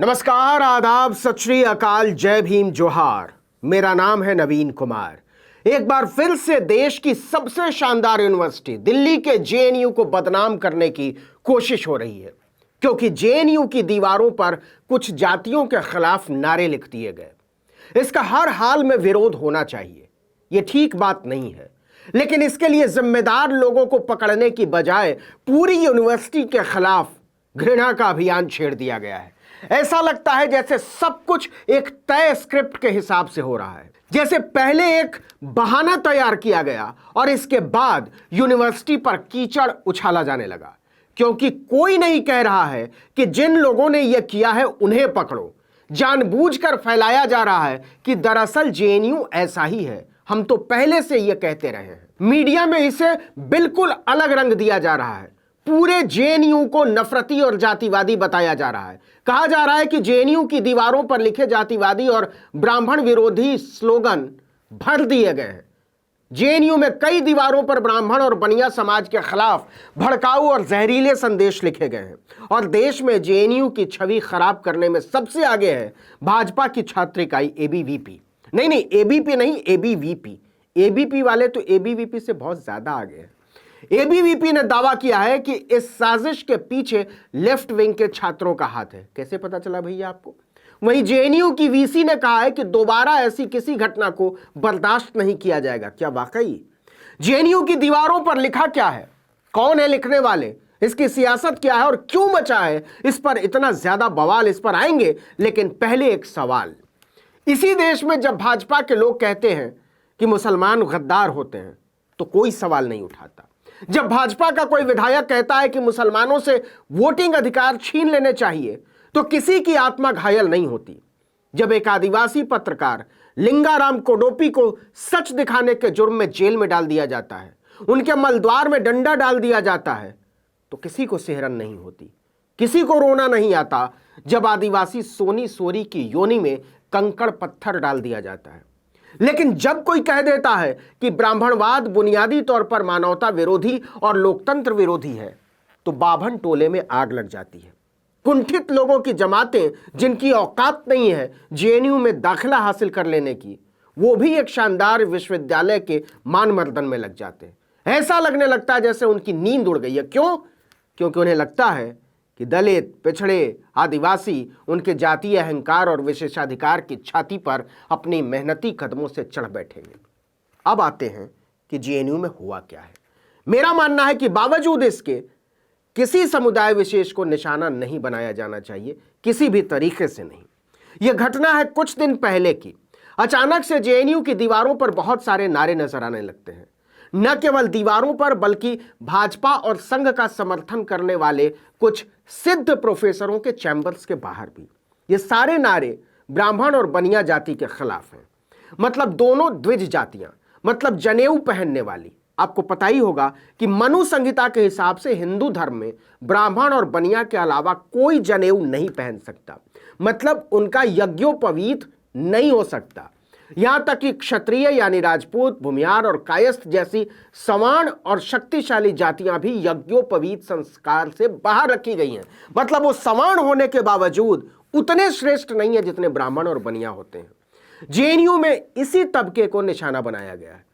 नमस्कार, आदाब, सत श्री अकाल, जय भीम, जोहार। मेरा नाम है नवीन कुमार। एक बार फिर से देश की सबसे शानदार यूनिवर्सिटी दिल्ली के जेएनयू को बदनाम करने की कोशिश हो रही है, क्योंकि जेएनयू की दीवारों पर कुछ जातियों के खिलाफ नारे लिख दिए गए। इसका हर हाल में विरोध होना चाहिए, यह ठीक बात नहीं है, लेकिन इसके लिए जिम्मेदार लोगों को पकड़ने की बजाय पूरी यूनिवर्सिटी के खिलाफ घृणा का अभियान छेड़ दिया गया है। ऐसा लगता है जैसे सब कुछ एक तय स्क्रिप्ट के हिसाब से हो रहा है, जैसे पहले एक बहाना तैयार किया गया और इसके बाद यूनिवर्सिटी पर कीचड़ उछाला जाने लगा, क्योंकि कोई नहीं कह रहा है कि जिन लोगों ने यह किया है उन्हें पकड़ो। जानबूझकर फैलाया जा रहा है कि दरअसल जेएनयू ऐसा ही है, हम तो पहले से यह कहते रहे हैं। मीडिया में इसे बिल्कुल अलग रंग दिया जा रहा है, पूरे जेएनयू को नफरती और जातिवादी बताया जा रहा है। कहा जा रहा है कि जेएनयू की दीवारों पर लिखे जातिवादी और ब्राह्मण विरोधी स्लोगन भर दिए गए हैं। जेएनयू में कई दीवारों पर ब्राह्मण और बनिया समाज के खिलाफ भड़काऊ और जहरीले संदेश लिखे गए हैं, और देश में जेएनयू की छवि खराब करने में सबसे आगे है भाजपा की छात्र इकाई एबीवीपी। नहीं, एबीपी नहीं, एबीवीपी। एबीपी वाले तो एबीवीपी से बहुत ज्यादा आगे हैं। एबीवीपी ने दावा किया है कि इस साजिश के पीछे लेफ्ट विंग के छात्रों का हाथ है। कैसे पता चला भैया आपको? वहीं जेएनयू की वीसी ने कहा है कि दोबारा ऐसी किसी घटना को बर्दाश्त नहीं किया जाएगा। क्या वाकई जेएनयू की दीवारों पर लिखा क्या है, कौन है लिखने वाले, इसकी सियासत क्या है और क्यों मचा है, इस पर इतना ज्यादा बवाल, इस पर आएंगे। लेकिन पहले एक सवाल। इसी देश में जब भाजपा के लोग कहते हैं कि मुसलमान गद्दार होते हैं तो कोई सवाल नहीं उठाता। जब भाजपा का कोई विधायक कहता है कि मुसलमानों से वोटिंग अधिकार छीन लेने चाहिए तो किसी की आत्मा घायल नहीं होती। जब एक आदिवासी पत्रकार लिंगाराम कोडोपी को सच दिखाने के जुर्म में जेल में डाल दिया जाता है, उनके मलद्वार में डंडा डाल दिया जाता है, तो किसी को सिहरन नहीं होती, किसी को रोना नहीं आता। जब आदिवासी सोनी सोरी की योनि में कंकड़ पत्थर डाल दिया जाता है। लेकिन जब कोई कह देता है कि ब्राह्मणवाद बुनियादी तौर पर मानवता विरोधी और लोकतंत्र विरोधी है, तो बाभन टोले में आग लग जाती है। कुंठित लोगों की जमातें, जिनकी औकात नहीं है जेएनयू में दाखिला हासिल कर लेने की, वो भी एक शानदार विश्वविद्यालय के मानमर्दन में लग जाते हैं। ऐसा लगने लगता है जैसे उनकी नींद उड़ गई है। क्यों? क्योंकि उन्हें लगता है कि दलित, पिछड़े, आदिवासी उनके जातीय अहंकार और विशेषाधिकार की छाती पर अपनी मेहनती कदमों से चढ़ बैठेंगे। अब आते हैं कि जेएनयू में हुआ क्या है। मेरा मानना है कि बावजूद इसके किसी समुदाय विशेष को निशाना नहीं बनाया जाना चाहिए, किसी भी तरीके से नहीं। यह घटना है कुछ दिन पहले की। अचानक से जेएनयू की दीवारों पर बहुत सारे नारे नजर आने लगते हैं। न केवल दीवारों पर बल्कि भाजपा और संघ का समर्थन करने वाले कुछ सिद्ध प्रोफेसरों के चैंबर्स के बाहर भी। ये सारे नारे ब्राह्मण और बनिया जाति के खिलाफ हैं। मतलब दोनों द्विज जातियां, मतलब जनेऊ पहनने वाली। आपको पता ही होगा कि मनु संहिता के हिसाब से हिंदू धर्म में ब्राह्मण और बनिया के अलावा कोई जनेऊ नहीं पहन सकता, मतलब उनका यज्ञोपवीत नहीं हो सकता। यहां तक कि क्षत्रिय यानी राजपूत, भूमियार और कायस्थ जैसी सवर्ण और शक्तिशाली जातियां भी यज्ञोपवीत संस्कार से बाहर रखी गई हैं। मतलब वो सवर्ण होने के बावजूद उतने श्रेष्ठ नहीं है जितने ब्राह्मण और बनिया होते हैं। जेएनयू में इसी तबके को निशाना बनाया गया है।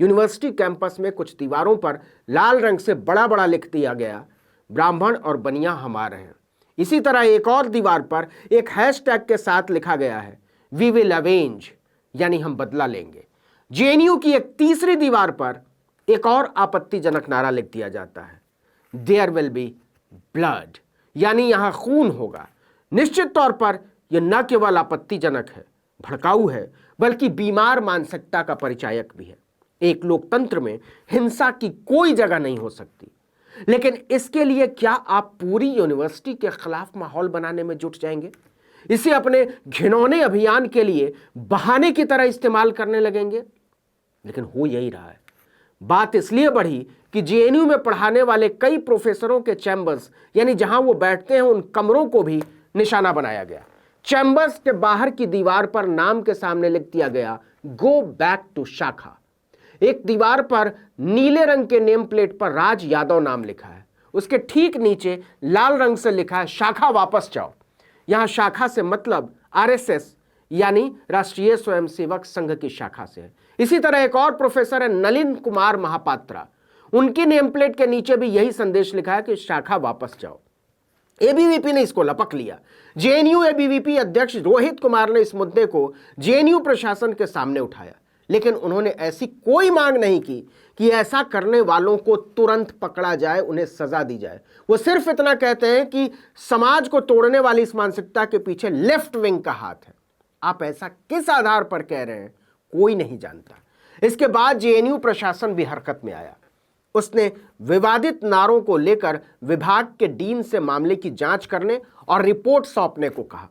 यूनिवर्सिटी कैंपस में कुछ दीवारों पर लाल रंग से बड़ा बड़ा लिख दिया गया, ब्राह्मण और बनिया हमारे हैं। इसी तरह एक और दीवार पर एक हैशटैग के साथ लिखा गया है, वी विल अवेंज, यानी हम बदला लेंगे। जेएनयू की एक तीसरी दीवार पर एक और आपत्तिजनक नारा लिख दिया जाता है, देयर विल बी ब्लड, यानी यहां खून होगा। निश्चित तौर पर यह न केवल आपत्तिजनक है, भड़काऊ है, बल्कि बीमार मानसिकता का परिचायक भी है। एक लोकतंत्र में हिंसा की कोई जगह नहीं हो सकती, लेकिन इसके लिए क्या आप पूरी यूनिवर्सिटी के खिलाफ माहौल बनाने में जुट जाएंगे? इसे अपने घिनौने अभियान के लिए बहाने की तरह इस्तेमाल करने लगेंगे? लेकिन हो यही रहा है। बात इसलिए बढ़ी कि जेएनयू में पढ़ाने वाले कई प्रोफेसरों के चैंबर्स, यानी जहां वो बैठते हैं, उन कमरों को भी निशाना बनाया गया। चैंबर्स के बाहर की दीवार पर नाम के सामने लिख दिया गया, गो बैक टू शाखा। एक दीवार पर नीले रंग के नेम प्लेट पर राज यादव नाम लिखा है, उसके ठीक नीचे लाल रंग से लिखा है, शाखा वापस जाओ। यहां शाखा से मतलब आरएसएस यानी राष्ट्रीय स्वयंसेवक संघ की शाखा से है। इसी तरह एक और प्रोफेसर है नलिन कुमार महापात्रा, उनकी नेम प्लेट के नीचे भी यही संदेश लिखा है कि शाखा वापस जाओ। एबीवीपी ने इसको लपक लिया। जेएनयू एबीवीपी अध्यक्ष रोहित कुमार ने इस मुद्दे को जेएनयू प्रशासन के सामने उठाया, लेकिन उन्होंने ऐसी कोई मांग नहीं की कि ऐसा करने वालों को तुरंत पकड़ा जाए, उन्हें सजा दी जाए। वो सिर्फ इतना कहते हैं कि समाज को तोड़ने वाली इस मानसिकता के पीछे लेफ्ट विंग का हाथ है। आप ऐसा किस आधार पर कह रहे हैं, कोई नहीं जानता। इसके बाद जेएनयू प्रशासन भी हरकत में आया। उसने विवादित नारों को लेकर विभाग के डीन से मामले की जांच करने और रिपोर्ट सौंपने को कहा।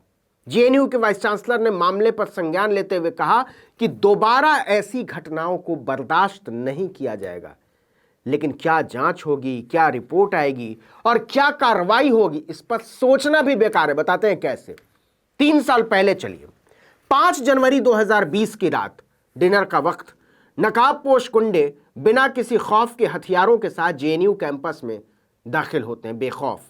जेएनयू के वाइस चांसलर ने मामले पर संज्ञान लेते हुए कहा कि दोबारा ऐसी घटनाओं को बर्दाश्त नहीं किया जाएगा। लेकिन क्या जांच होगी, क्या रिपोर्ट आएगी और क्या कार्रवाई होगी, इस पर सोचना भी बेकार है। बताते हैं कैसे। 3 साल पहले चलिए, 5 जनवरी 2020 की रात डिनर का वक्त नकाबपोश गुंडे बिना किसी खौफ के हथियारों के साथ जेएनयू कैंपस में दाखिल होते हैं बेखौफ,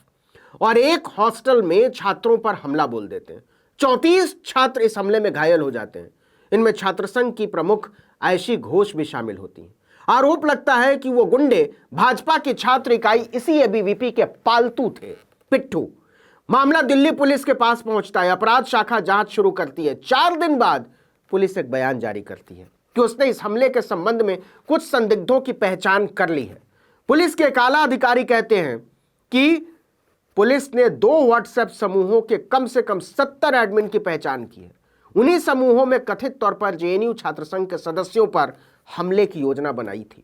और एक हॉस्टल में छात्रों पर हमला बोल देते हैं। 34 छात्र इस हमले में घायल हो जाते हैं। इनमें छात्र संघ की प्रमुख आयशी घोष भी शामिल होती हैं। आरोप लगता है कि वो गुंडे भाजपा की छात्र इकाई इसी एबीवीपी के पालतू थे, पिट्ठू। मामला दिल्ली पुलिस के पास पहुंचता है। अपराध शाखा जांच शुरू करती है। 4 दिन बाद पुलिस एक बयान जारी करती है कि उसने इस हमले के संबंध में कुछ संदिग्धों की पहचान कर ली है। पुलिस के एक आला अधिकारी कहते हैं कि पुलिस ने 2 व्हाट्सएप समूहों के कम से कम 70 एडमिन की पहचान की है। उन्हीं समूहों में कथित तौर पर जेएनयू छात्र संघ के सदस्यों पर हमले की योजना बनाई थी।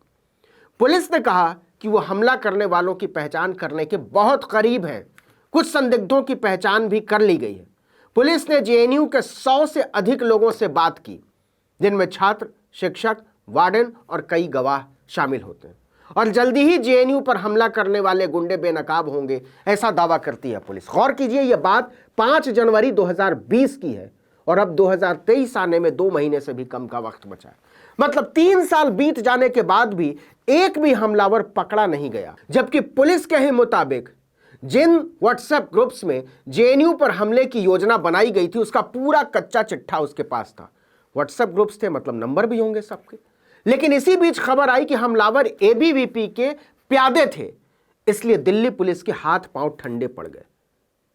पुलिस ने कहा कि वो हमला करने वालों की पहचान करने के बहुत करीब है। कुछ संदिग्धों की पहचान भी कर ली गई है। पुलिस ने जेएनयू के 100 से अधिक लोगों से बात की, जिनमें छात्र, शिक्षक, वार्डन और कई गवाह शामिल होते हैं, और जल्दी ही जेएनयू पर हमला करने वाले गुंडे बेनकाब होंगे, ऐसा दावा करती है पुलिस। गौर कीजिए, यह बात 5 जनवरी 2020 की है और अब 2023 आने में 2 महीने से भी कम का वक्त बचा है। मतलब 3 साल बीत जाने के बाद भी एक भी हमलावर पकड़ा नहीं गया, जबकि पुलिस के ही मुताबिक जिन व्हाट्सएप ग्रुप्स में जेएनयू पर हमले की योजना बनाई गई थी, उसका पूरा कच्चा चिट्ठा उसके पास था। व्हाट्सएप ग्रुप्स थे, मतलब नंबर भी होंगे सबके। लेकिन इसी बीच खबर आई कि हमलावर एबीवीपी के प्यादे थे, इसलिए दिल्ली पुलिस के हाथ पांव ठंडे पड़ गए।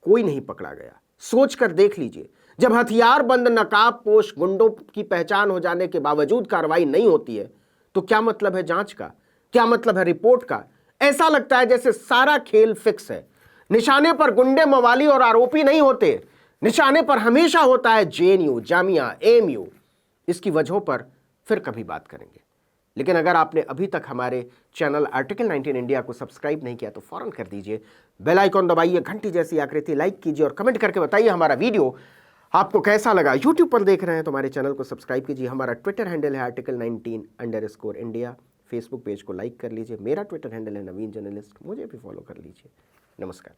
कोई नहीं पकड़ा गया। सोचकर देख लीजिए, जब हथियार बंद नकाबपोश गुंडों की पहचान हो जाने के बावजूद कार्रवाई नहीं होती है, तो क्या मतलब है जांच का, क्या मतलब है रिपोर्ट का। ऐसा लगता है जैसे सारा खेल फिक्स है। निशाने पर गुंडे, मवाली और आरोपी नहीं होते, निशाने पर हमेशा होता है जेएनयू, जामिया, एएमयू। इसकी वजहों पर फिर कभी बात करेंगे। लेकिन अगर आपने अभी तक हमारे चैनल आर्टिकल 19 इंडिया को सब्सक्राइब नहीं किया तो फौरन कर दीजिए, बेल आइकॉन दबाइए, घंटी जैसी आकृति लाइक कीजिए और कमेंट करके बताइए हमारा वीडियो आपको कैसा लगा। यूट्यूब पर देख रहे हैं तो हमारे चैनल को सब्सक्राइब कीजिए। हमारा ट्विटर हैंडल है आर्टिकल 19_ इंडिया। फेसबुक पेज को लाइक कर लीजिए। मेरा ट्विटर हैंडल है नवीन जर्नलिस्ट, मुझे भी फॉलो कर लीजिए। नमस्कार।